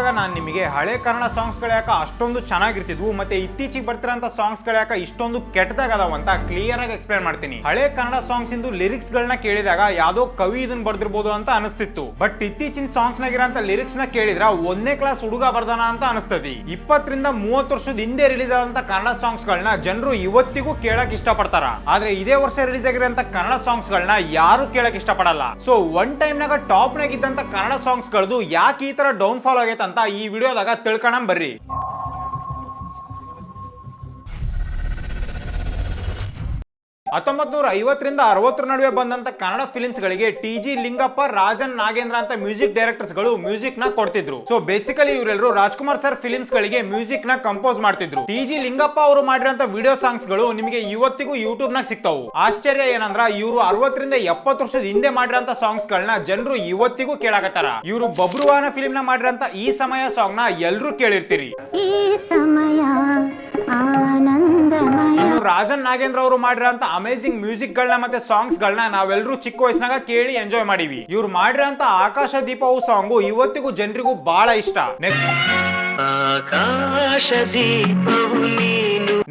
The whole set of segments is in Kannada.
ವಿಡಿಯೋದಾಗ ನಾನು ನಿಮಗೆ ಹಳೆ ಕನ್ನಡ ಸಾಂಗ್ಸ್ಗಳು ಯಾಕೆ ಅಷ್ಟೊಂದು ಚೆನ್ನಾಗಿರ್ತಿದ್ವು ಮತ್ತೆ ಇತ್ತೀಚೆಗೆ ಬರ್ತಿರೋಂಥ ಸಾಂಗ್ಸ್ಗಳು ಯಾಕೆ ಇಷ್ಟೊಂದು ಕೆಟ್ಟದಾಗದಾವ ಅಂತ ಕ್ಲಿಯರ್ ಆಗಿ ಎಕ್ಸ್ಪ್ಲೇನ್ ಮಾಡ್ತೀನಿ. ಹಳೆ ಕನ್ನಡ ಸಾಂಗ್ಸ್ ಇಂದು ಲಿರಿಕ್ಸ್ ಗಳನ್ನ ಕೇಳಿದಾಗ ಯಾವ್ದೋ ಕವಿ ಇದನ್ನ ಬರ್ದಿರ್ಬೋದು ಅಂತ ಅನಿಸ್ತಿತ್ತು. ಬಟ್ ಇತ್ತೀಚಿನ ಸಾಂಗ್ಸ್ ನಾಗಿರೋಂಥ ಲಿರಿಕ್ಸ್ ನ ಕೇಳಿದ್ರ 1ನೇ ಕ್ಲಾಸ್ ಹುಡುಗ ಬರ್ದಾನ ಅಂತ ಅನಿಸ್ತದೆ. 20 ರಿಂದ 30 ವರ್ಷದ ಹಿಂದೆ ರಿಲೀಸ್ ಆದಂತ ಕನ್ನಡ ಸಾಂಗ್ಸ್ ಗಳನ್ನ ಜನರು ಇವತ್ತಿಗೂ ಕೇಳಕ್ ಇಷ್ಟಪಡ್ತಾರ. ಆದ್ರೆ ಇದೇ ವರ್ಷ ರಿಲೀಸ್ ಆಗಿರೋಂಥ ಕನ್ನಡ ಸಾಂಗ್ಸ್ ಗಳನ್ನ ಯಾರು ಕೇಳಕ್ ಇಷ್ಟಪಡಲ್ಲ. ಸೊ ಒನ್ ಟೈಮ್ ನಾಗ ಟಾಪ್ ನಾಗ ಇದ್ದಂತ ಕನ್ನಡ ಸಾಂಗ್ಸ್ ಗಳದು ಯಾಕೆ ಈ ತರ ಡೌನ್ ಫಾಲ್ ಆಗೈತೆ ಅಂತ ಈ ವಿಡಿಯೋದಾಗ ತಿಳ್ಕೊಣ ಬರ್ರಿ. 1950 ರಿಂದ 60 ನಡುವೆ ಬಂದಂತ ಕನ್ನಡ ಫಿಲ್ಮ್ಸ್ ಗಳಿಗೆ ಟಿ.ಜಿ. ಲಿಂಗಪ್ಪ, ರಾಜನ್ ನಾಗೇಂದ್ರ ಅಂತ ಮ್ಯೂಸಿಕ್ ಡೈರೆಕ್ಟರ್ಸ್ ಗಳು ಮ್ಯೂಸಿಕ್ ನ ಕೊಡ್ತಿದ್ರು. ಸೊ ಬೇಸಿಕಲಿ ಇವರೆಲ್ಲರೂ ರಾಜ್ಕುಮಾರ್ ಸರ್ ಫಿಲ್ಮ್ಸ್ ಗಳಿಗೆ ಮ್ಯೂಸಿಕ್ ನ ಕಂಪೋಸ್ ಮಾಡ್ತಿದ್ರು. ಟಿ.ಜಿ. ಲಿಂಗಪ್ಪ ಅವರು ಮಾಡಿರೋಂತ ವಿಡಿಯೋ ಸಾಂಗ್ಸ್ ಗಳು ನಿಮಗೆ ಇವತ್ತಿಗೂ ಯೂಟ್ಯೂಬ್ ನಾಗ ಸಿಗ್ತಾವು. ಆಶ್ಚರ್ಯ ಏನಂದ್ರ ಇವರು 60 ರಿಂದ 70 ವರ್ಷದ ಹಿಂದೆ ಮಾಡಿರೋಂತ ಸಾಂಗ್ಸ್ ಗಳನ್ನ ಜನರು ಇವತ್ತಿಗೂ ಕೇಳಾಕತ್ತಾರ. ಇವರು ಬಬ್ರುವಾಹನ ಫಿಲ್ಮ್ ನ ಮಾಡಿರೋಂತ ಈ ಸಮಯ ಸಾಂಗ್ ನ ಎಲ್ಲರೂ ಕೇಳಿರ್ತೀರಿ. ಇನ್ನು ರಾಜನ್ ನಾಗೇಂದ್ರ ಅವರು ಮಾಡಿರೋಂತ ಅಮೇಜಿಂಗ್ ಮ್ಯೂಸಿಕ್ ಗಳನ್ನ ಮತ್ತೆ ಸಾಂಗ್ಸ್ ಗಳನ್ನ ನಾವೆಲ್ಲರೂ ಚಿಕ್ಕ ವಯಸ್ಸಿನಾಗ ಕೇಳಿ ಎಂಜಾಯ್ ಮಾಡಿವಿ. ಇವ್ರು ಮಾಡಿರೋಂತ ಆಕಾಶ ದೀಪವು ಸಾಂಗು ಇವತ್ತಿಗೂ ಜನರಿಗೂ ಬಹಳ ಇಷ್ಟ.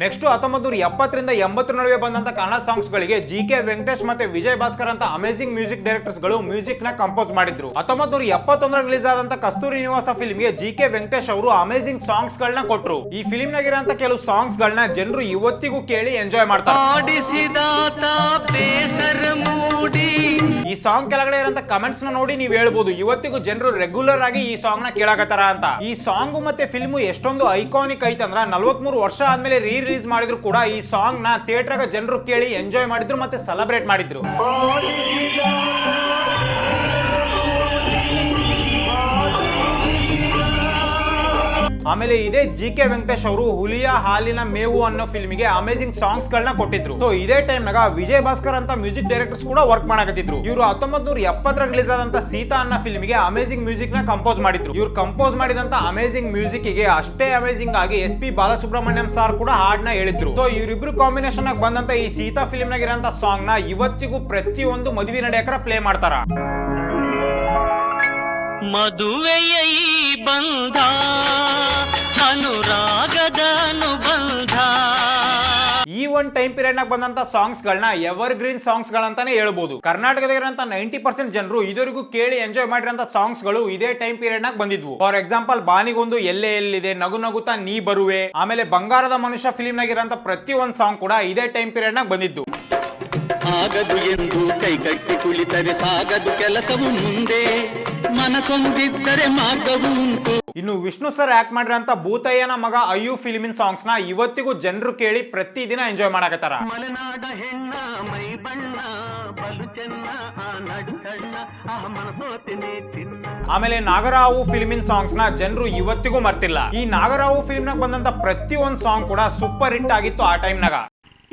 ನೆಕ್ಸ್ಟ್ 1970 ರಿಂದ 80 ನಡುವೆ ಬಂದಂತ ಕನ್ನಡ ಸಾಂಗ್ಸ್ ಗಳಿಗೆ ಜಿ.ಕೆ. ವೆಂಕಟೇಶ್ ಮತ್ತೆ ವಿಜಯ್ ಭಾಸ್ಕರ್ ಅಂತ ಅಮೇಜಿಂಗ್ ಮ್ಯೂಸಿಕ್ ಡೈರೆಕ್ಟರ್ಸ್ ಗಳು ಮ್ಯೂಸಿಕ್ ನ ಕಂಪೋಸ್ ಮಾಡಿದ್ರು. 1971 ರಿಲೀಸ್ ಆದಂತ ಕಸ್ತೂರಿ ನಿವಾಸ ಫಿಲ್ಮ್ ಗೆ ಜಿ.ಕೆ. ವೆಂಕಟೇಶ್ ಅವರು ಅಮೇಜಿಂಗ್ ಸಾಂಗ್ಸ್ ಗಳನ್ನ ಕೊಟ್ರು. ಈ ಫಿಲ್ಮ್ ನಾಗಿರೋಂತ ಕೆಲವು ಸಾಂಗ್ಸ್ ಗಳನ್ನ ಜನರು ಇವತ್ತಿಗೂ ಕೇಳಿ ಎಂಜಾಯ್ ಮಾಡ್ತಾರೆ. ಈ ಸಾಂಗ್ ಕೆಳಗಡೆ ಇರೋಂತ ಕಮೆಂಟ್ಸ್ ನ ನೋಡಿ ನೀವು ಹೇಳ್ಬೋದು ಇವತ್ತಿಗೂ ಜನರು ರೆಗ್ಯುಲರ್ ಆಗಿ ಈ ಸಾಂಗ್ ನ ಕೇಳಾಕತ್ತಾರ ಅಂತ. ಈ ಸಾಂಗ್ ಮತ್ತೆ ಫಿಲ್ಮ್ ಎಷ್ಟೊಂದು ಐಕಾನಿಕ್ ಐತಂದ್ರ 43 ವರ್ಷ ಆದ್ಮೇಲೆ ರಿಲೀಸ್ ಮಾಡಿದ್ರು ಕೂಡ ಈ ಸಾಂಗ್ ನ ಥಿಯೇಟರ್ ಗೆ ಜನರು ಕೇಳಿ ಎಂಜಾಯ್ ಮಾಡಿದ್ರು ಮತ್ತೆ ಸೆಲೆಬ್ರೇಟ್ ಮಾಡಿದ್ರು. ಆಮೇಲೆ ಇದೇ ಜಿ.ಕೆ. ವೆಂಕಟೇಶ್ ಅವರು ಹುಲಿಯ ಹಾಲಿನ ಮೇವು ಅನ್ನೋ ಫಿಲ್ಮ್ ಗೆ ಅಮೇಜಿಂಗ್ ಸಾಂಗ್ಸ್ ಗಳನ್ನ ಕೊಟ್ಟಿದ್ರು. ಸೊ ಇದೇ ಟೈಮ್ ನಾಗ ವಿಜಯ್ ಭಾಸ್ಕರ್ ಅಂತ ಮ್ಯೂಸಿಕ್ ಡೈರೆಕ್ಟರ್ಸ್ ಕೂಡ ವರ್ಕ್ ಮಾಡಕತ್ತಿದ್ರು. ಇವರು 1970 ರಿಲೀಸ್ ಆದಂತ ಸೀತಾ ಅನ್ನೋ ಫಿಲ್ಮ್ ಗೆ ಅಮೇಜಿಂಗ್ ಮ್ಯೂಸಿಕ್ ನ ಕಂಪೋಸ್ ಮಾಡಿದ್ರು. ಇವ್ರು ಕಂಪೋಸ್ ಮಾಡಿದಂತ ಅಮೇಜಿಂಗ್ ಮ್ಯೂಸಿಕ್ ಗೆ ಅಷ್ಟೇ ಅಮೇಜಿಂಗ್ ಆಗಿ ಎಸ್.ಪಿ. ಬಾಲಸುಬ್ರಹ್ಮಣ್ಯಂ ಸರ್ ಕೂಡ ಹಾಡ್ನ ಹೇಳಿದ್ರು. ಸೊ ಇವರಿಬ್ರು ಕಾಂಬಿನೇಷನ್ ಆಗಿ ಬಂದಂತ ಈ ಸೀತಾ ಫಿಲ್ಮ್ ನಾಗ ಇರೋಂತ ಸಾಂಗ್ ನ ಇವತ್ತಿಗೂ ಪ್ರತಿಯೊಂದು ಮದುವೆ ನಡೆಯಕರ ಪ್ಲೇ ಮಾಡ್ತಾರ. ಮದುವೆಯ ಬಂಧ ಅನುರಾಗದ ಅನುಬಂಧ ಈ ಒಂದು ಟೈಮ್ ಪೀರಿಯಡ್ ನಾಗ ಬಂದಂತ ಸಾಂಗ್ಸ್ ಗಳನ್ನ ಎವರ್ ಗ್ರೀನ್ ಸಾಂಗ್ಸ್ ಗಳಂತಾನೆ ಹೇಳ್ಬೋದು. ಕರ್ನಾಟಕದಾಗಿರಂತ 90% ಜನರು ಇದುವರೆಗೂ ಕೇಳಿ ಎಂಜಾಯ್ ಮಾಡಿರೋಂತ ಸಾಂಗ್ಸ್ ಗಳು ಇದೇ ಟೈಮ್ ಪೀರಿಯಡ್ ನಾಗ ಬಂದಿದ್ವು. ಫಾರ್ ಎಕ್ಸಾಂಪಲ್ ಬಾನಿಗೊಂದು ಎಲ್ಲೇ ಎಲ್ಲಿದೆ, ನಗು ನಗುತ್ತಾ ನೀ ಬರುವೆ, ಆಮೇಲೆ ಬಂಗಾರದ ಮನುಷ್ಯ ಫಿಲ್ಮ್ ನಾಗಿರೋಂತ ಪ್ರತಿಯೊಂದು ಸಾಂಗ್ ಕೂಡ ಇದೇ ಟೈಮ್ ಪೀರಿಯಡ್ ನಾಗ ಬಂದಿದ್ದು. ಆಗದು ಎಂದು ಕೈ ಕಟ್ಟಿ ಕುಳಿತರೆ ಸಾಗದು ಕೆಲಸವು ಮುಂದೆ, ಮನಸೊಂದಿದ್ದರೆ ಮಾರ್ಗವು ಉಂಟು. ಇನ್ನು ವಿಷ್ಣು ಸರ್ ಆಕ್ಟ್ ಮಾಡಿರೋಂತ ಭೂತಯ್ಯನ ಮಗ ಅಯ್ಯು ಫಿಲ್ಮಿನ್ ಸಾಂಗ್ಸ್ ನ ಇವತ್ತಿಗೂ ಜನರು ಕೇಳಿ ಪ್ರತಿದಿನ ಎಂಜಾಯ್ ಮಾಡಕತ್ತಾರ. ಮಲೆನಾಡ ಹೆಣ್ಣ ಮೈ ಬಣ್ಣ ಬಲು ಚೆನ್ನ ನಡು ಸಣ್ಣ ಮನಸೋತಿನಿ ಚಿನ್ನ. ಆಮೇಲೆ ನಾಗರಾವು ಫಿಲ್ಮಿನ್ ಸಾಂಗ್ಸ್ ನ ಜನರು ಇವತ್ತಿಗೂ ಮರ್ತಿಲ್ಲ. ಈ ನಾಗರಾವು ಫಿಲ್ಮ್ ನಾಗ ಬಂದಂತ ಪ್ರತಿಯೊಂದು ಸಾಂಗ್ ಕೂಡ ಸೂಪರ್ ಹಿಟ್ ಆಗಿತ್ತು ಆ ಟೈಮ್ ನಾಗ.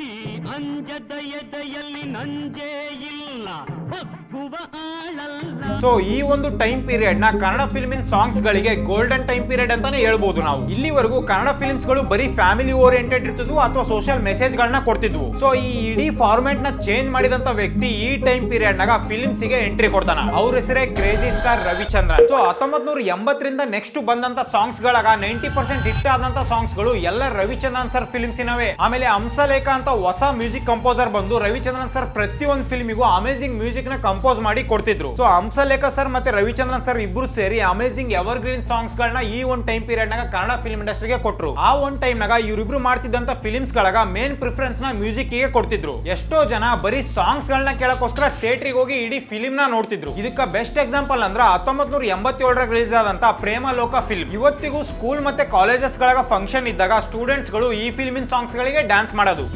ಈ ಅಂಜದ ಎದೆಯಲ್ಲಿ ನಂಜೇ ಇಲ್ಲ ಹೊಕ್ಕುವ ಆಳಲ್ಲ. ಸೊ ಈ ಒಂದು ಟೈಮ್ ಪೀರಿಯಡ್ ನ ಕನ್ನಡ ಫಿಲ್ಮಿನ್ ಸಾಂಗ್ಸ್ ಗಳಿಗೆ ಗೋಲ್ಡನ್ ಟೈಮ್ ಪೀರಿಯಡ್ ಅಂತಾನೆ ಹೇಳ್ಬೋದು ನಾವು. ಇಲ್ಲಿವರೆಗೂ ಕನ್ನಡ ಫಿಲ್ಮ್ಸ್ ಗಳು ಬರೀ ಫ್ಯಾಮಿಲಿ ಓರಿಯೆಂಟೆಡ್ ಇರ್ತಿದ್ವು ಅಥವಾ ಸೋಷಿಯಲ್ ಮೆಸೇಜ್ ಗಳನ್ನ ಕೊಡ್ತಿದ್ವು. ಸೊ ಈ ಇಡೀ ಫಾರ್ಮೆಟ್ ನ ಚೇಂಜ್ ಮಾಡಿದಂತ ವ್ಯಕ್ತಿ ಈ ಟೈಮ್ ಪೀರಿಯಡ್ ನಾಗ ಫಿಲ್ಮ್ಸ್ ಗೆ ಎಂಟ್ರಿ ಕೊಡ್ತಾನ. ಅವ್ರ ಹೆಸರೇ ಕ್ರೇಜಿ ಸ್ಟಾರ್ ರವಿಚಂದ್ರನ್. ಸೊ 1980 ರಿಂದ ನೆಕ್ಸ್ಟ್ ಬಂದಂತ ಸಾಂಗ್ಸ್ ಗಳಾಗ 90% ಹಿಟ್ ಆದಂತ ಸಾಂಗ್ಸ್ ಗಳು ಎಲ್ಲ ರವಿಚಂದ್ರನ್ ಸರ್ ಫಿಲ್ಮ್ಸ್ ಇನವೇ. ಆಮೇಲೆ ಹಂಸಲೇಖ ಅಂತ ಹೊಸ ಮ್ಯೂಸಿಕ್ ಕಂಪೋಸರ್ ಬಂದು ರವಿಚಂದ್ರನ್ ಸರ್ ಪ್ರತಿಯೊಂದು ಫಿಲ್ಮಿಗೂ ಅಮೇಜಿಂಗ್ ಮ್ಯೂಸಿಕ್ ನ ಕಂಪೋಸ್ ಮಾಡಿ ಕೊಡ್ತಿದ್ರು. ಸೊ ಹಂಸಲೇಖ ಸರ್ ಮತ್ತೆ ರವಿಚಂದ್ರನ್ ಸರ್ ಇಬ್ರು ಸೇರಿ ಅಮೇಜಿಂಗ್ ಎವರ್ ಗ್ರೀನ್ ಸಾಂಗ್ಸ್ ಗಳನ್ನ ಈ ಒಂದು ಟೈಮ್ ಪೀರಿಯಡ್ ನಾಗ ಕನ್ನಡ ಫಿಲ್ಮ್ ಇಂಡಸ್ಟ್ರಿಗೆ ಕೊಟ್ರು. ಆ ಒಂದು ಟೈಮ್ ನಾಗ ಇವರಿಬ್ರು ಮಾಡ್ತಿದ್ದಂತ ಫಿಲ್ಮ್ಸ್ ಗಳಾಗ ಮೇನ್ ಪ್ರಿಫರೆನ್ಸ್ ನ ಮ್ಯೂಸಿಕ್ ಗೆ ಕೊಡ್ತಿದ್ರು. ಎಷ್ಟೋ ಜನ ಬರೀ ಸಾಂಗ್ಸ್ ಗಳನ್ನ ಕೇಳಕ್ಕೋಸ್ಕರ ಥಿಯೇಟರ್ ಹೋಗಿ ಇಡೀ ಫಿಲ್ಮ್ ನ ನೋಡ್ತಿದ್ರು. ಇದಕ್ಕ ಬೆಸ್ಟ್ ಎಕ್ಸಾಂಪಲ್ ಅಂದ್ರ 1987 ರಿಲೀಸ್ ಆದಂತ ಪ್ರೇಮ ಲೋಕ ಫಿಲ್ಮ್. ಇವತ್ತಿಗೂ ಸ್ಕೂಲ್ ಮತ್ತೆ ಕಾಲೇಜಸ್ ಗಳಾಗ ಫಂಕ್ಷನ್ ಇದ್ದಾಗ ಸ್ಟೂಡೆಂಟ್ಸ್ ಗಳು ಈ ಫಿಲ್ಮಿನ್ ಸಾಂಗ್ಸ್ ಗಳಿಗೆ ಡ್ಯಾನ್ಸ್ ಮಾಡೋದು.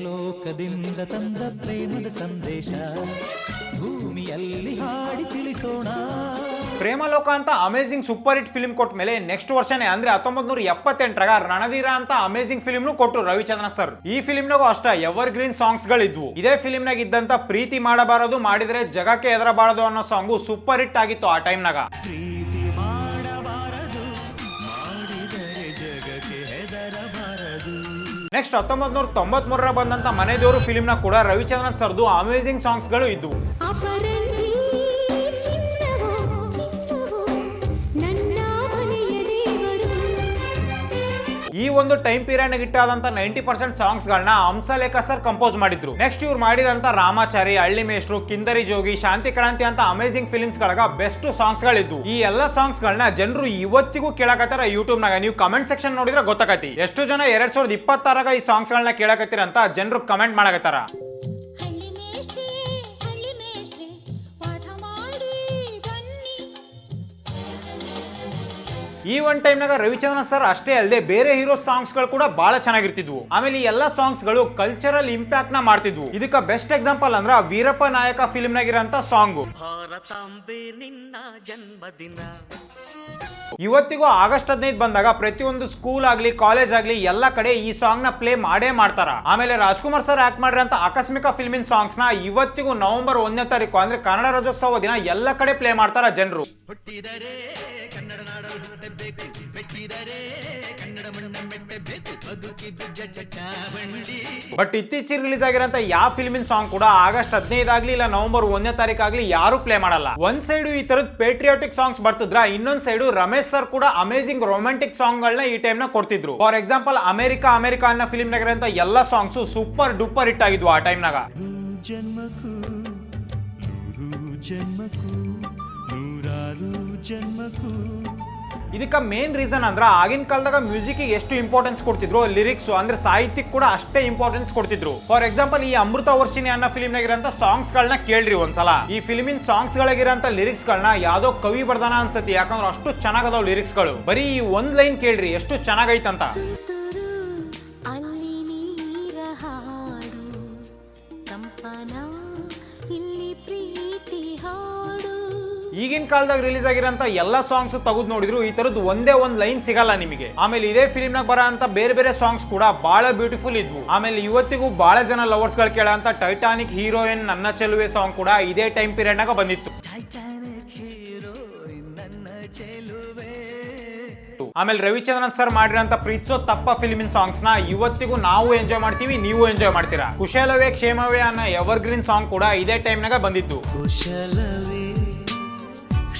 ಲೋಕದಿಂದ ತಂದ ಪ್ರೇಮದ ಸಂದೇಶ ಭೂಮಿಯಲ್ಲಿ ಹಾಡಿ ತಿಳಿಸೋಣ. ಪ್ರೇಮಲೋಕ ಅಂತ ಅಮೇಜಿಂಗ್ ಸೂಪರ್ ಹಿಟ್ ಫಿಲ್ಮ್ ಕೊಟ್ಟ ಮೇಲೆ ನೆಕ್ಸ್ಟ್ ವರ್ಷನೇ ಅಂದ್ರೆ 1978 ರಣಧೀರ ಅಂತ ಅಮೇಜಿಂಗ್ ಫಿಲ್ಮ್ ಕೊಟ್ಟರು ರವಿಚಂದ್ರನ್ ಸರ್. ಈ ಫಿಲ್ಮ್ ನಾಗೂ ಅಷ್ಟ ಎವರ್ ಗ್ರೀನ್ ಸಾಂಗ್ಸ್ ಗಳಿದ್ವು. ಇದೇ ಫಿಲ್ಮ್ ನಾಗ ಇದ್ದಂತ ಪ್ರೀತಿ ಮಾಡಬಾರದು ಮಾಡಿದ್ರೆ ಜಗಕ್ಕೆ ಹೆದರಬಾರದು ಅನ್ನೋ ಸಾಂಗು ಸೂಪರ್ ಹಿಟ್ ಆಗಿತ್ತು ಆ ಟೈಮ್ ನಾಗ. ನೆಕ್ಸ್ಟ್ 1993 ಬಂದಂತ ಮನೆ ದೇವರು ಫಿಲ್ಮ್ ನ ಕೂಡ ರವಿಚಂದ್ರನ್ ಸರ್ದು ಅಮೇಜಿಂಗ್ ಸಾಂಗ್ಸ್ ಗಳು ಇದ್ವು. ಈ ಒಂದು ಟೈಮ್ ಪೀರಿಯಡ್ ಇಟ್ಟಾದಂತ 90% ಸಾಂಗ್ಸ್ ಗಳನ್ನ ಹಂಸಲೇಖ ಸರ್ ಕಂಪೋಸ್ ಮಾಡಿದ್ರು. ನೆಕ್ಸ್ಟ್ ಇವ್ರು ಮಾಡಿದಂತ ರಾಮಾಚಾರಿ, ಹಳ್ಳಿ ಮೇಷ್ಟ್ರು, ಕಿಂದರಿ ಜೋಗಿ, ಶಾಂತಿ ಕ್ರಾಂತಿ ಅಂತ ಅಮೇಜಿಂಗ್ ಫಿಲ್ಮ್ಸ್ ಗಳಾಗ ಬೆಸ್ಟ್ ಸಾಂಗ್ಸ್ ಗಳಿದ್ವು. ಈ ಎಲ್ಲಾ ಸಾಂಗ್ಸ್ ಗಳನ್ನ ಜನರು ಇವತ್ತಿಗೂ ಕೇಳಕತ್ತಾರ ಯೂಟ್ಯೂಬ್ ನಾಗ. ನೀವು ಕಮೆಂಟ್ ಸೆಕ್ಷನ್ ನೋಡಿದ್ರೆ ಗೊತ್ತಾಗತಿ ಎಷ್ಟು ಜನ 2026 ಈ ಸಾಂಗ್ಸ್ ಗಳನ್ನ ಕೇಳಕತ್ತೀರ ಅಂತ ಜನರು ಕಮೆಂಟ್ ಮಾಡಕತ್ತಾರ. ಈ ಒಂದ್ ಟೈಮ್ ನಾಗ ರವಿಚಂದ್ರನ್ ಸರ್ ಅಷ್ಟೇ ಅಲ್ಲದೆ ಬೇರೆ ಹೀರೋ ಸಾಂಗ್ಸ್ ಗಳು ಕೂಡ ಬಹಳ ಚೆನ್ನಾಗಿರ್ತಿದ್ವು. ಆಮೇಲೆ ಈ ಎಲ್ಲಾ ಸಾಂಗ್ಸ್ ಗಳು ಕಲ್ಚರಲ್ ಇಂಪ್ಯಾಕ್ಟ್ ನ ಮಾಡ್ತಿದ್ವು. ಇದಕ್ಕ ಬೆಸ್ಟ್ ಎಕ್ಸಾಂಪಲ್ ಅಂದ್ರ ವೀರಪ್ಪ ನಾಯಕ ಫಿಲ್ಮ್ ನಾಗಿರಂತ ಸಾಂಗ್. ಭಾರತಾಂಬೆ ನಿನ್ನ ಜನ್ಮದಿನ. ಇವತ್ತಿಗೂ ಆಗಸ್ಟ್ 15 ಬಂದಾಗ ಪ್ರತಿಯೊಂದು ಸ್ಕೂಲ್ ಆಗ್ಲಿ ಕಾಲೇಜ್ ಆಗ್ಲಿ ಎಲ್ಲಾ ಕಡೆ ಈ ಸಾಂಗ್ ನ ಪ್ಲೇ ಮಾಡೇ ಮಾಡ್ತಾರ. ಆಮೇಲೆ ರಾಜ್ಕುಮಾರ್ ಸರ್ ಆಕ್ಟ್ ಮಾಡಿರಂತ ಆಕಸ್ಮಿಕ ಫಿಲ್ಮಿನ್ ಸಾಂಗ್ಸ್ ನ ಇವತ್ತಿಗೂ ನವೆಂಬರ್ 1ನೇ ತಾರೀಕು ಅಂದ್ರೆ ಕನ್ನಡ ರಾಜ್ಯೋತ್ಸವ ದಿನ ಎಲ್ಲಾ ಕಡೆ ಪ್ಲೇ ಮಾಡ್ತಾರ ಜನರು. ಹುಟ್ಟಿದರೆ ಕನ್ನಡ ನಾಡಲು ಹುಟ್ಟಬೇಕು, ಮೆಟ್ಟಿದರೆ ಕನ್ನಡ ಮಣ್ಣ ಮೆಟ್ಟಬೇಕು, ಬದುಕಿದ್ದು ಜಟಚಾವಂಡಿ. ಬಟ್ ಇತ್ತೀಚೆಗೆ ರಿಲೀಸ್ ಆಗಿರಂತ ಯಾವ ಫಿಲ್ಮಿನ್ ಸಾಂಗ್ ಕೂಡ ಆಗಸ್ಟ್ 15 ಆಗ್ಲಿ ಇಲ್ಲ ನವೆಂಬರ್ 1ನೇ ತಾರೀಕು ಆಗ್ಲಿ ಯಾರು ಪ್ಲೇ ಮಾಡಲ್ಲ. ಒಂದ್ ಸೈಡ್ ಈ ತರದ ಪೇಟ್ರಿಯಾಟಿಕ್ ಸಾಂಗ್ಸ್ ಬರ್ತಿದ್ರ, ಇನ್ನೊಂದ್ ಸೈಡ್ ರಮೇಶ್ ಸರ್ ಕೂಡ ಅಮೇಜಿಂಗ್ ರೊಮ್ಯಾಂಟಿಕ್ ಸಾಂಗ್ ಗಳನ್ನ ಈ ಟೈಮ್ ನ ಕೊಡ್ತಿದ್ರು. ಫಾರ್ ಎಕ್ಸಾಂಪಲ್ ಅಮೆರಿಕಾ ಅನ್ನೋ ಫಿಲ್ಮ್ ನಾಗಿರಂತ ಎಲ್ಲಾ ಸಾಂಗ್ಸ್ ಸೂಪರ್ ಡೂಪರ್ ಹಿಟ್ ಆಗಿದ್ವು ಆ ಟೈಮ್ ನಾಗ. ಜನ್ಮಕ್ಕೂ ಜನ್ಮಕ್ಕೂ ನೂರಾರು ಜನ್ಮಕ್ಕೂ. ಇದಕ್ಕ ಮೇನ್ ರೀಸನ್ ಅಂದ್ರ ಆಗಿನ ಕಾಲದಾಗ ಮ್ಯೂಸಿಕ್ ಎಷ್ಟು ಇಂಪಾರ್ಟೆನ್ಸ್ ಕೊಡ್ತಿದ್ರು, ಲಿರಿಕ್ಸ್ ಅಂದ್ರೆ ಸಾಹಿತ್ಯಕ್ಕೆ ಕೂಡ ಅಷ್ಟೇ ಇಂಪಾರ್ಟೆನ್ಸ್ ಕೊಡ್ತಿದ್ರು. ಫಾರ್ ಎಕ್ಸಾಂಪಲ್ ಈ ಅಮೃತ ವರ್ಷಿಣಿ ಅನ್ನೋ ಫಿಲ್ಮ್ ನಾಗಿರಂತ ಸಾಂಗ್ಸ್ ಗಳನ್ನ ಕೇಳ್ರಿ ಒಂದ್ಸಲ. ಈ ಫಿಲ್ಮಿನ್ ಸಾಂಗ್ಸ್ ಗಳಾಗಿರಂತ ಲಿರಿಕ್ಸ್ ಗಳನ್ನ ಯಾವ್ದೋ ಕವಿ ಬರ್ದಾನ ಅನ್ಸತಿ, ಯಾಕಂದ್ರೆ ಅಷ್ಟು ಚೆನ್ನಾಗದಾವ್ ಲಿರಿಕ್ಸ್ ಗಳು. ಬರೀ ಈ ಒಂದ್ ಲೈನ್ ಕೇಳ್ರಿ ಎಷ್ಟು ಚೆನ್ನಾಗೈತಂತ. ಈಗಿನ ಕಾಲದಾಗ ರಿಲೀಸ್ ಆಗಿರೋಂತ ಎಲ್ಲಾ ಸಾಂಗ್ಸ್ ತೆಗೆದು ನೋಡಿದ್ರು ಈ ತರದ್ ಒಂದೇ ಒಂದ್ ಲೈನ್ ಸಿಗಲ್ಲ ನಿಮಗೆ. ಆಮೇಲೆ ಇದೇ ಫಿಲ್ಮ್ ನಾಗ ಬರೋ ಅಂತ ಬೇರೆ ಬೇರೆ ಸಾಂಗ್ಸ್ ಕೂಡ ಬಹಳ ಬ್ಯೂಟಿಫುಲ್ ಇದ್ವು. ಆಮೇಲೆ ಇವತ್ತಿಗೂ ಬಹಳ ಜನ ಲವರ್ಸ್ ಗಳು ಕೇಳಂತ ಟೈಟಾನಿಕ್ ಹೀರೋಯಿನ್ ನನ್ನ ಚೆಲುವೆ ಸಾಂಗ್ ಕೂಡ ಇದೇ ಟೈಮ್ ಪೀರಿಯಡ್ ನಾಗ ಬಂದಿತ್ತು. ಆಮೇಲೆ ರವಿಚಂದ್ರನ್ ಸರ್ ಮಾಡಿರೋಂತ ಪ್ರೀತ್ಸೋ ತಪ್ಪ ಫಿಲ್ಮಿನ್ ಸಾಂಗ್ಸ್ ನ ಇವತ್ತಿಗೂ ನಾವು ಎಂಜಾಯ್ ಮಾಡ್ತೀವಿ, ನೀವು ಎಂಜಾಯ್ ಮಾಡ್ತೀರಾ. ಕುಶಲವೇ ಕ್ಷೇಮವೇ ಅನ್ನೋ ಎವರ್ಗ್ರೀನ್ ಸಾಂಗ್ ಕೂಡ ಇದೇ ಟೈಮ್ ನಾಗ ಬಂದಿತ್ತು.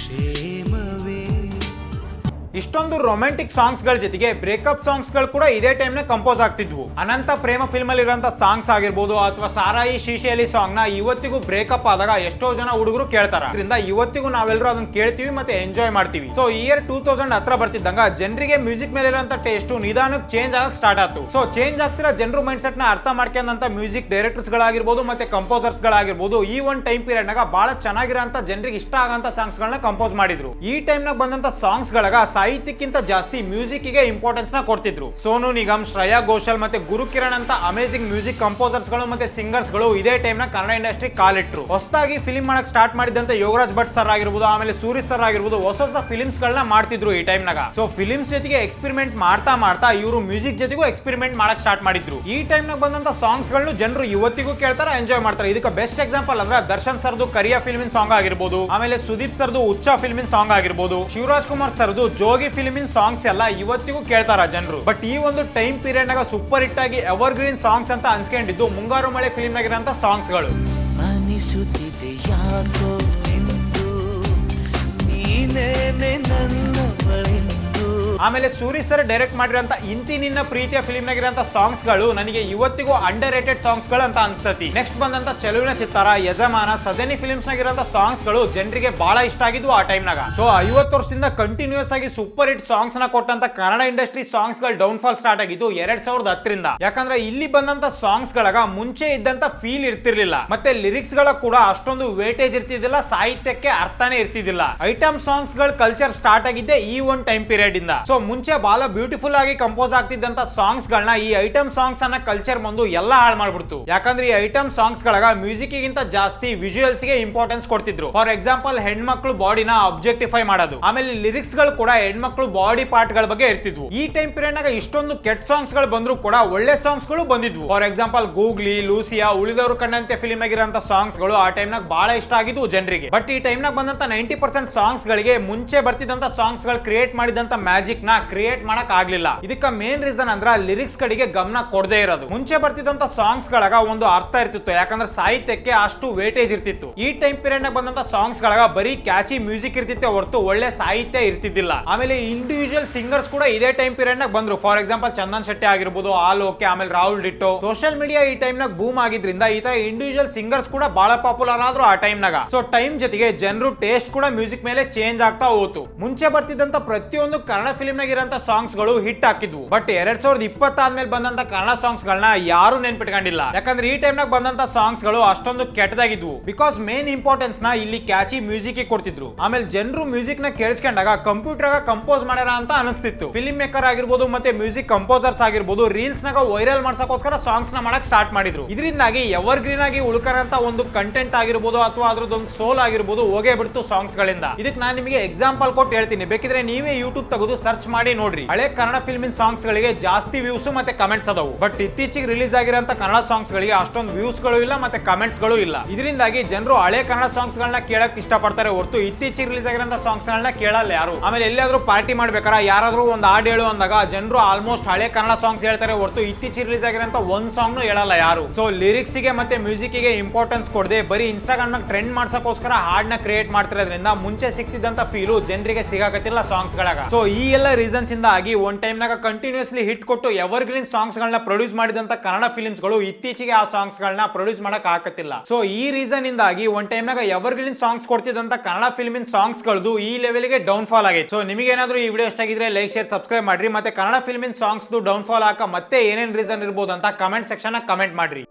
ಇಷ್ಟೊಂದು ರೊಮ್ಯಾಂಟಿಕ್ ಸಾಂಗ್ಸ್ ಗಳ ಜೊತೆಗೆ ಬ್ರೇಕಪ್ ಸಾಂಗ್ಸ್ ಗಳು ಕೂಡ ಇದೇ ಟೈಮ್ ನ ಕಂಪೋಸ್ ಆಗ್ತಿದ್ವು. ಅನಂತ ಪ್ರೇಮ ಫಿಲ್ಮ್ ಅಲ್ಲಿ ಇರುವಂತ ಸಾಂಗ್ಸ್ ಆಗಿರ್ಬೋದು ಅಥವಾ ಸಾರಾಯಿ ಶೀಶೆಯಲ್ಲಿ ಸಾಂಗ್ ನ ಇವತ್ತಿಗೂ ಬ್ರೇಕಪ್ ಆದಾಗ ಎಷ್ಟೋ ಜನ ಹುಡುಗರು ಕೇಳ್ತಾರ. ಅದರಿಂದ ಇವತ್ತಿಗೂ ನಾವೆಲ್ಲರೂ ಅದನ್ನ ಕೇಳ್ತೀವಿ ಮತ್ತೆ ಎಂಜಾಯ್ ಮಾಡ್ತೀವಿ. ಸೊ ಇಯರ್ 2000 ಹತ್ರ ಬರ್ತಿದ್ದಂಗ ಜನರಿಗೆ ಮ್ಯೂಸಿಕ್ ಮೇಲೆ ಇರುವಂತ ಟೇಸ್ಟ್ ನಿಧಾನಕ್ಕೆ ಚೇಂಜ್ ಆಗಕ್ ಸ್ಟಾರ್ಟ್ ಆಯ್ತು. ಸೊ ಚೇಂಜ್ ಆಗ್ತಿರೋ ಜನರು ಮೈಂಡ್ ಸೆಟ್ ನ ಅರ್ಥ ಮಾಡ್ಕೊಂಡಂತ ಮ್ಯೂಸಿಕ್ ಡೈರೆಕ್ಟರ್ಸ್ ಗಳಾಗಿರ್ಬೋದು ಮತ್ತೆ ಕಂಪೋಸರ್ಸ್ ಗಳಾಗಿರ್ಬೋದು ಈ ಒಂದ್ ಟೈಮ್ ಪೀರಿಯಡ್ ನಾಗ ಬಹಳ ಚೆನ್ನಾಗಿರೋಂತ ಜನರಿಗೆ ಇಷ್ಟ ಆಗಂತ ಸಾಂಗ್ಸ್ ಗಳನ್ನ ಕಂಪೋಸ್ ಮಾಡಿದ್ರು. ಈ ಟೈಮ್ ನಾಗ ಬಂದಂತ ಸಾಂಗ್ಸ್ ಗಳಾಗ ಸಾಹಿತ್ಯಕ್ಕಿಂತ ಜಾಸ್ತಿ ಮ್ಯೂಸಿಕ್ ಗೆ ಇಂಪಾರ್ಟೆನ್ಸ್ ನ ಕೊಡ್ತಿದ್ರು. ಸೋನು ನಿಗಮ್, ಶ್ರೇಯಾ ಘೋಷಾಲ್ ಮತ್ತೆ ಗುರು ಕಿರಣ್ ಅಂತ ಅಮೇಜಿಂಗ್ ಮ್ಯೂಸಿಕ್ ಕಂಪೋಸರ್ಸ್ ಗಳು ಮತ್ತೆ ಸಿಂಗರ್ಸ್ ಗಳು ಇದೇ ಟೈಮ್ ನ ಕನ್ನಡ ಇಂಡಸ್ಟ್ರಿ ಕಾಲಿಟ್ರು. ಹೊಸದಾಗಿ ಫಿಲ್ಮ್ ಮಾಡಕ್ ಸ್ಟಾರ್ಟ್ ಮಾಡಿದಂತ ಯೋಗರಾಜ್ ಭಟ್ ಸರ್ ಆಗಿರ್ಬೋದು ಆಮೇಲೆ ಸೂರಿ ಸರ್ ಆಗಿರ್ಬೋದು ಹೊಸ ಹೊಸ ಫಿಲ್ಮ್ಸ್ ಗಳನ್ನ ಮಾಡ್ತಿದ್ರು ಈ ಟೈಮ್ ನಾಗ. ಸೊ ಫಿಲ್ಮ್ಸ್ ಜೊತೆಗೆ ಎಕ್ಸ್ಪೆರಿಮೆಂಟ್ ಮಾಡ್ತಾ ಇವರು ಮ್ಯೂಸಿಕ್ ಜೊತೆಗೂ ಎಕ್ಸ್ಪೆರಿಮೆಂಟ್ ಮಾಡಕ್ ಸ್ಟಾರ್ಟ್ ಮಾಡಿದ್ರು. ಈ ಟೈಮ್ ನಾಗ ಬಂದಂತ ಸಾಂಗ್ಸ್ ಗಳನ್ನು ಜನರು ಇವತ್ತಿಗೂ ಕೇಳ್ತಾರ, ಎಂಜಾಯ್ ಮಾಡ್ತಾರೆ. ಇದಕ್ಕೆ ಬೆಸ್ಟ್ ಎಕ್ಸಾಂಪಲ್ ಅಂದ್ರೆ ದರ್ಶನ್ ಸರ್ದು ಕರಿಯಾ ಫಿಲ್ಮಿನ್ ಸಾಂಗ್ ಆಗಿರ್ಬೋದು, ಆಮೇಲೆ ಸುದೀಪ್ ಸರ್ದು ಉಚ್ಚ ಫಿಲ್ಮಿನ್ ಸಾಂಗ್ ಆಗಿರ್ಬೋದು, ಶಿವರಾಜ್ ಕುಮಾರ್ ಸರ್ದು ಜೋಗಿ ಫಿಲ್ಮಿನ್ ಸಾಂಗ್ಸ್ ಎಲ್ಲ ಇವತ್ತಿಗೂ ಕೇಳ್ತಾರ ಜನರು. ಬಟ್ ಈ ಒಂದು ಟೈಮ್ ಪೀರಿಯಡ್ ನಾಗ ಸೂಪರ್ ಹಿಟ್ ಆಗಿ ಎವರ್ ಗ್ರೀನ್ ಸಾಂಗ್ಸ್ ಅಂತ ಅನ್ಸ್ಕೊಂಡಿದ್ದು ಮುಂಗಾರು ಮಳೆ ಫಿಲ್ಮ್ ನಾಗಿರೋಂತ ಸಾಂಗ್ಸ್ ಗಳು. ಅನಿಸುತ್ತಿದೆ ಯಾಕೋ ಎಂದು ನೀನೇನೆ ನನ್ನವಳೆಂದು. ಆಮೇಲೆ ಸೂರಿ ಸರ್ ಡೈರೆಕ್ಟ್ ಮಾಡಿರೋಂತ ಇಂತಿ ನಿನ್ನ ಪ್ರೀತಿಯ ಫಿಲ್ಮ್ ನಾಗಿರೋಂತ ಸಾಂಗ್ಸ್ ಗಳು ನನಗೆ ಇವತ್ತಿಗೂ ಅಂಡರ್ ರೇಟೆಡ್ ಸಾಂಗ್ಸ್ ಗಳು ಅಂತ ಅನ್ಸ್ತತಿ. ನೆಕ್ಸ್ಟ್ ಬಂದಂತ ಚೆಲುವಿನ ಚಿತ್ತಾರ, ಯಜಮಾನ, ಸಜನಿ ಫಿಲ್ಮ್ಸ್ ನಾಗಿರೋಂತ ಸಾಂಗ್ಸ್ ಗಳು ಜನರಿಗೆ ಬಹಳ ಇಷ್ಟ ಆಗಿದ್ವು ಆ ಟೈಮ್ ನಾಗ. ಸೊ 50 ವರ್ಷದಿಂದ ಕಂಟಿನ್ಯೂಸ್ ಆಗಿ ಸೂಪರ್ ಹಿಟ್ ಸಾಂಗ್ಸ್ ನ ಕೊಟ್ಟಂತ ಕನ್ನಡ ಇಂಡಸ್ಟ್ರಿ ಸಾಂಗ್ಸ್ ಗಳು ಡೌನ್ ಫಾಲ್ ಸ್ಟಾರ್ಟ್ ಆಗಿದ್ದು 2010ರಿಂದ. ಯಾಕಂದ್ರೆ ಇಲ್ಲಿ ಬಂದಂತ ಸಾಂಗ್ಸ್ ಗಳಾಗ ಮುಂಚೆ ಇದ್ದಂತ ಫೀಲ್ ಇರ್ತಿರ್ಲಿಲ್ಲ, ಮತ್ತೆ ಲಿರಿಕ್ಸ್ ಗಳ ಕೂಡ ಅಷ್ಟೊಂದು ವೇಟೇಜ್ ಇರ್ತಿದ್ದಿಲ್ಲ, ಸಾಹಿತ್ಯಕ್ಕೆ ಅರ್ಥನೇ ಇರ್ತಿದ್ದಿಲ್ಲ. ಐಟಮ್ ಸಾಂಗ್ಸ್ ಗಳ ಕಲ್ಚರ್ ಸ್ಟಾರ್ಟ್ ಆಗಿದ್ದೆ ಈ ಒಂದ್ ಟೈಮ್ ಪೀರಿಯಡ್ ಇಂದ. ಸೊ ಮುಂಚೆ ಬಹಳ ಬ್ಯೂಟಿಫುಲ್ ಆಗಿ ಕಂಪೋಸ್ ಆಗ್ತಿದ್ದಂತ ಸಾಂಗ್ಸ್ ಗಳನ್ನ ಈ ಐಟಮ್ ಸಾಂಗ್ಸ್ ಅನ್ನ ಕಲ್ಚರ್ ಬಂದು ಎಲ್ಲಾ ಹಾಳು ಮಾಡ್ಬಿಡ್ತು. ಯಾಕಂದ್ರೆ ಈ ಐಟಮ್ ಸಾಂಗ್ಸ್ ಗಳಾಗ ಮ್ಯೂಸಿಕ್ ಗಿಂತ ಜಾಸ್ತಿ ವಿಜುವಲ್ಸ್ ಗೆ ಇಂಪಾರ್ಟೆನ್ಸ್ ಕೊಡ್ತಿದ್ರು. ಫಾರ್ ಎಕ್ಸಾಂಪಲ್ ಹೆಣ್ಮಕ್ಳು ಬಾಡಿನ ಅಬ್ಜೆಕ್ಟಿಫೈ ಮಾಡೋದು, ಆಮೇಲೆ ಲಿರಿಕ್ಸ್ ಗಳು ಕೂಡ ಹೆಣ್ಮಕ್ಳು ಬಾಡಿ ಪಾರ್ಟ್ ಗಳ ಬಗ್ಗೆ ಇರ್ತಿದ್ವು. ಈ ಟೈಮ್ ಪೀರಿಯಡ್ ನಾಗ ಇಷ್ಟೊಂದು ಕೆಟ್ಟ ಸಾಂಗ್ಸ್ ಗಳು ಬಂದ್ರು ಕೂಡ ಒಳ್ಳೆ ಸಾಂಗ್ಸ್ ಗಳು ಬಂದಿದ್ವು. ಫಾರ್ ಎಕ್ಸಾಂಪಲ್ ಗೂಗ್ಲಿ, ಲೂಸಿಯಾ, ಉಳಿದವರು ಕಂಡಂತೆ ಫಿಲ್ಮ್ ಆಗಿರೋಂತ ಸಾಂಗ್ಸ್ ಗಳು ಆ ಟೈಮ್ ನಾಗ ಬಹಳ ಇಷ್ಟ ಆಗಿದ್ವು ಜನರಿಗೆ. ಬಟ್ ಈ ಟೈಮ್ ನಾಗ ಬಂದಂತ 90% ಸಾಂಗ್ಸ್ ಗಳಿಗೆ ಮುಂಚೆ ಬರ್ತಿದ್ದಂತ ಸಾಂಗ್ಸ್ ಗಳು ಕ್ರಿಯೇಟ್ ಮಾಡಿದಂತ ಮ್ಯಾಜಿಕ್ ಮ್ಯೂಸಿಕ್ ನ ಕ್ರಿಯೇಟ್ ಮಾಡಕ್ ಆಗ್ಲಿಲ್ಲ. ಇದಕ್ಕ ಮೇನ್ ರೀಸನ್ ಅಂದ್ರ ಲಿರಿಕ್ಸ್ ಕಡೆಗೆ ಗಮನ ಕೊಡದೇ ಇರೋದು. ಮುಂಚೆ ಬರ್ತಿದ್ದಂತ ಸಾಂಗ್ಸ್ ಗಳಾಗ ಒಂದು ಅರ್ಥ ಇರ್ತಿತ್ತು, ಯಾಕಂದ್ರೆ ಸಾಹಿತ್ಯಕ್ಕೆ ಅಷ್ಟು ವೇಟೇಜ್ ಇರ್ತಿತ್ತು. ಈ ಟೈಮ್ ಪೀರಿಯಡ್ ನಾಗ ಬಂದಂತ ಸಾಂಗ್ಸ್ ಗಳಾಗ ಬರೀ ಕ್ಯಾಚಿ ಮ್ಯೂಸಿಕ್ ಇರ್ತಿತ್ತೆ ಹೊರತು ಒಳ್ಳೆ ಸಾಹಿತ್ಯ ಇರ್ತಿದ್ದಿಲ್ಲ. ಆಮೇಲೆ ಇಂಡಿವಿಜುವಲ್ ಸಿಂಗರ್ಸ್ ಕೂಡ ಇದೇ ಟೈಮ್ ಪೀರಿಯಡ್ ನಾಗ ಬಂದ್ರು. ಫಾರ್ ಎಕ್ಸಾಂಪಲ್ ಚಂದನ್ ಶೆಟ್ಟಿ ಆಗಿರ್ಬೋದು, ಆಲೋಕೆ, ಆಮೇಲೆ ರಾಹುಲ್ ಡಿಟ್ಟೋ. ಸೋಷಿಯಲ್ ಮೀಡಿಯಾ ಈ ಟೈಮ್ ನಾಗ ಬೂಮ್ ಆಗಿದ್ರಿಂದ ಈ ತರ ಇಂಡಿವಿಜುವಲ್ ಸಿಂಗರ್ಸ್ ಕೂಡ ಬಹಳ ಪಾಪ್ಯುಲರ್ ಆದ್ರು ಆ ಟೈಮ್ ನಾಗ. ಸೊ ಟೈಮ್ ಜೊತೆಗೆ ಜನರು ಟೇಸ್ಟ್ ಕೂಡ ಮ್ಯೂಸಿಕ್ ಮೇಲೆ ಚೇಂಜ್ ಆಗ್ತಾ ಹೋತು. ಮುಂಚೆ ಬರ್ತಿದ್ದಂತ ಪ್ರತಿಯೊಂದು ಕನ್ನಡ ಫಿಲ್ಮ್ ನಾಗ ಇರೋಂತ ಸಾಂಗ್ಸ್ ಗಳು ಹಿಟ್ ಹಾಕಿದ್ವು. ಬಟ್ 2020 ಆದ್ಮೇಲೆ ಬಂದಂತ ಕನ್ನಡ ಸಾಂಗ್ಸ್ ಗಳನ್ನ ಯಾರು ನೆನ್ಪಿಟ್ಕೊಂಡಿಲ್ಲ. ಯಾಕಂದ್ರೆ ಈ ಟೈಮ್ ನಾಗ ಬಂದಂತ ಸಾಂಗ್ಸ್ ಗಳು ಅಷ್ಟೊಂದು ಕೆಟ್ಟದಾಗಿದ್ವು. ಬಿಕಾಸ್ ಮೇನ್ ಇಂಪಾರ್ಟೆನ್ಸ್ ನ ಇಲ್ಲಿ ಕ್ಯಾಚಿ ಮ್ಯೂಸಿಕ್ ಕೊಡ್ತಿದ್ರು. ಆಮೇಲೆ ಜನರು ಮ್ಯೂಸಿಕ್ ನ ಕೇಳಿಸ್ಕೊಂಡಾಗ ಕಂಪ್ಯೂಟರ್ ಕಂಪೋಸ್ ಮಾಡ್ಯಾರ ಅಂತ ಅನಿಸ್ತಿತ್ತು. ಫಿಲ್ಮ್ ಮೇಕರ್ ಆಗಿರ್ಬೋದು ಮತ್ತೆ ಮ್ಯೂಸಿಕ್ ಕಂಪೋಸರ್ಸ್ ಆಗಿರ್ಬೋದು ರೀಲ್ಸ್ ನಾಗ ವೈರಲ್ ಮಾಡ್ಸಕ್ಕೋಸ್ಕರ ಸಾಂಗ್ಸ್ ನ ಮಾಡಕ್ ಸ್ಟಾರ್ಟ್ ಮಾಡಿದ್ರು. ಇದರಿಂದಾಗಿ ಎವರ್ ಗ್ರೀನ್ ಆಗಿ ಉಳ್ಕರಂತ ಒಂದು ಕಂಟೆಂಟ್ ಆಗಿರ್ಬೋದು ಅಥವಾ ಅದ್ರದ್ದೊಂದು ಸೋಲ್ ಆಗಿರ್ಬೋದು ಹೋಗೇ ಬಿಡ್ತು ಸಾಂಗ್ಸ್ ಗಳಿಂದ. ಇದಕ್ಕೆ ನಾನು ನಿಮಗೆ ಎಕ್ಸಾಂಪಲ್ ಕೊಟ್ಟು ಹೇಳ್ತೀನಿ, ಬೇಕಿದ್ರೆ ನೀವೇ ಯೂಟ್ಯೂಬ್ ತೆಗೆದು ಸರ್ಚ್ ಮಾಡಿ ನೋಡ್ರಿ. ಹಳೆ ಕನ್ನಡ ಫಿಲ್ಮಿನ ಸಾಂಗ್ಸ್ ಗಳಿಗೆ ಜಾಸ್ತಿ ವ್ಯೂಸ್ ಮತ್ತೆ ಕಮೆಂಟ್ಸ್ ಅದಾವು. ಬಟ್ ಇತ್ತೀಚೆಗೆ ರಿಲೀಸ್ ಆಗಿರೋಂತ ಕನ್ನಡ ಸಾಂಗ್ಸ್ ಗಳಿಗೆ ಅಷ್ಟೊಂದು ವ್ಯೂಸ್ ಗಳು ಇಲ್ಲ ಮತ್ತೆ ಕಮೆಂಟ್ಸ್ ಗಳು ಇಲ್ಲ. ಇದರಿಂದಾಗಿ ಜನರು ಹಳೆ ಕನ್ನಡ ಸಾಂಗ್ಸ್ ಗಳನ್ನ ಕೇಳಕ್ ಇಷ್ಟಪಡ್ತಾರೆ ಹೊರತು ಇತ್ತೀಚೆಗೆ ರಿಲೀಸ್ ಆಗಿರೋಂತ ಸಾಂಗ್ಸ್ ಗಳನ್ನ ಕೇಳಲ್ಲ ಯಾರು. ಆಮೇಲೆ ಎಲ್ಲಾದ್ರೂ ಪಾರ್ಟಿ ಮಾಡ್ಬೇಕಾರೆ ಯಾರಾದ್ರೂ ಒಂದು ಹಾಡು ಹೇಳು ಅಂದಾಗ ಜನರು ಆಲ್ಮೋಸ್ಟ್ ಹಳೆ ಕನ್ನಡ ಸಾಂಗ್ಸ್ ಹೇಳ್ತಾರೆ ಹೊರತು ಇತ್ತೀಚೆಗೆ ರಿಲೀಸ್ ಆಗಿರೋಂತ ಒಂದ್ ಸಾಂಗ್ ಹೇಳಲ್ಲ ಯಾರು. ಸೊ ಲಿರಿಕ್ಸ್ ಗೆ ಮತ್ತೆ ಮ್ಯೂಸಿಕ್ ಗೆ ಇಂಪಾರ್ಟೆನ್ಸ್ ಕೊಡದೆ ಬರೀ ಇನ್ಸ್ಟಾಗ್ರಾಮ್ ನಾಗ ಟ್ರೆಂಡ್ ಮಾಡ್ಸಕ್ಕೋಸ್ಕರ ಹಾಡ್ನ ಕ್ರಿಯೇಟ್ ಮಾಡ್ತಿರೋದ್ರಿಂದ ಮುಂಚೆ ಸಿಕ್ತಿದ್ದಂತ ಫೀಲು ಜನರಿಗೆ ಸಿಗಾಕತ್ತಿಲ್ಲ ಸಾಂಗ್ಸ್ ಗಳಾಗ. ಸೊ ಈ ಎಲ್ಲ ರೀಸನ್ಸ್ ಇಂದಾಗಿ ಒಂದ್ ಟೈಮ್ ನಾಗ ಕಂಟಿನ್ಯೂಸ್ಲಿ ಹಿಟ್ ಕೊಟ್ಟು ಎವರ್ ಗ್ರೀನ್ ಸಾಂಗ್ಸ್ ಗಳನ್ನ ಪ್ರೊಡ್ಯೂಸ್ ಮಾಡಿದಂತ ಕನ್ನಡ ಫಿಲ್ಮ್ಸ್ ಗಳು ಇತ್ತೀಚೆಗೆ ಆ ಸಾಂಗ್ಸ್ ಗಳನ್ನ ಪ್ರೊಡ್ಯೂಸ್ ಮಾಡಕ್ ಆಗತ್ತಿಲ್ಲ. ಸೊ ಈ ರೀಸನ್ ಇಂದಾಗಿ ಒಂದ್ ಟೈಮ್ ನಾಗ ಎವರ್ ಗ್ರೀನ್ ಸಾಂಗ್ಸ್ ಕೊಡ್ತಿದ್ದಂತ ಕನ್ನಡ ಫಿಲ್ಮಿನ ಸಾಂಗ್ಸ್ ಗಳದು ಈ ಲೆವೆಲ್ ಗೆ ಡೌನ್ ಫಾಲ್ ಆಗೈತೆ. ಸೊ ನಿಮಗೆ ಏನಾದ್ರು ಈ ವಿಡಿಯೋ ಇಷ್ಟ ಆಗಿದ್ರೆ ಲೈಕ್, ಶೇರ್, ಸಬ್ಸ್ಕ್ರೈಬ್ ಮಾಡ್ರಿ. ಮತ್ತೆ ಕನ್ನಡ ಫಿಲ್ಮಿನ ಸಾಂಗ್ಸ್ ಡೌನ್ ಫಾಲ್ ಆಗ ಮತ್ತೆ ಏನೇನ್ ರೀಸನ್ ಇರ್ಬೋದು ಅಂತ ಕಮೆಂಟ್ ಸೆಕ್ಷನ್ ಕಮೆಂಟ್ ಮಾಡ್ರಿ.